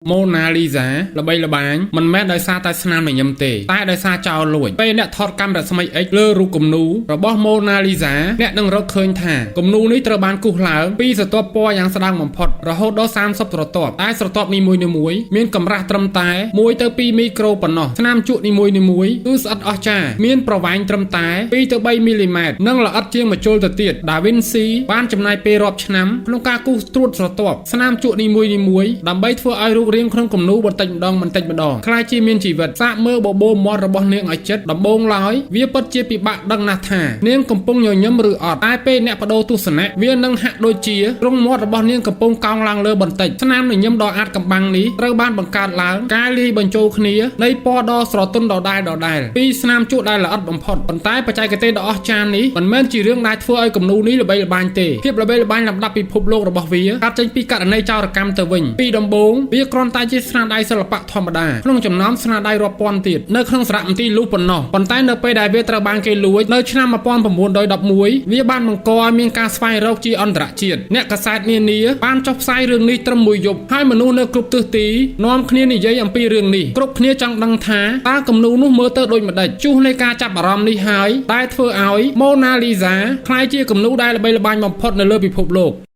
Mô Na Lisa ល្បីល្បាញមិនមែនដោយសារតែស្នាមញញឹមទេតែដោយសារចោលលួចពេលអ្នកថតកាមេរ៉ាស្មី X លើរូបគំនូររបស់ Mona Lisa អ្នកនឹងរកឃើញថាគំនូរនេះត្រូវបានគូសឡើងពីស្រទាប់ពណ៌យ៉ាងស្ដើងបំផុតរហូតដល់30ស្រទាប់តែស្រទាប់នីមួយៗមានកម្រាស់ត្រឹមតែ1ទៅ2មីក្រូប៉ុណ្ណោះស្នាមជក់នីមួយៗគឺស្អិតអស្ចារ្យមានប្រវែងត្រឹមតែ2ទៅ3មីលីម៉ែត្រនិងល្អិតជាងម្ជុលទៅទៀត Da Vinci បានចំណាយពេលរាប់ឆ្នាំក្នុងការគូសត្រួតស្រទាប់ស្នាមជក់នីមួយៗដើម្បីធ្វើឲ្យរូបរាងក្នុងគំនូរបន្តិចម្ដងខ្លាយជាមានជីវិតសាកមើលបបោមាត់របស់នាងឲ្យចិត្តដំបូងឡើយវាពិតជាពិបាកដឹងណាស់ថានាងកំពុងញញឹមឬអត់តែពេលអ្នកបដូរទស្សនៈវានឹងហាក់ដូចជាទ្រង់មាត់របស់នាងកំពុងកោងឡើងលើបន្តិចស្នាមញញឹមដ៏អាចកំបាំងនេះត្រូវបានបង្កើតឡើងការលាយបញ្ចូលគ្នានៃពណ៌ដ៏ស្រទន់ដដែលពីស្នាមជក់ដែលល្អិតបំផុតប៉ុន្តែបច្ចេកទេសដ៏អស្ចារ្យនេះមិនមែនជារឿងដែលធ្វើឲ្យគំនូរនេះល្បីល្បាញទេភាពល្បីល្បាញលំដាប់ពិភពលោករបស់វាកាត់ចេញពីករណីចោរកម្មទៅវិញពីដំបូងវាគ្រាន់តែជាស្នាដៃសិល្បៈធម្មតាក្នុងចំណោមស្នាដៃរាប់ពាន់ទៀតនៅក្នុងសារមន្ទីរលូសប៉ុណ្ណោះប៉ុន្តែនៅពេលដែលវាត្រូវបានគេលួចនៅឆ្នាំ1911វាបានបង្កឲ្យមានការស្វែងរកជាអន្តរជាតិអ្នកកាសែតនានាបានចុះផ្សាយរឿងនេះត្រឹមមួយយប់ហើយមនុស្សនៅគ្រប់ទិសទីនាំគ្នានិយាយអំពីរឿងនេះគ្រប់គ្នាចង់ដឹងថាតើគំនូរនោះមើលទៅដូចម្ដេចជួសនៃការចាប់អារម្មណ៍នេះហើយដែលធ្វើឲ្យ Mona Lisa ក្លាយជាគំនូរដែលល្បីល្បាញបំផុតនៅលើពិភពលោក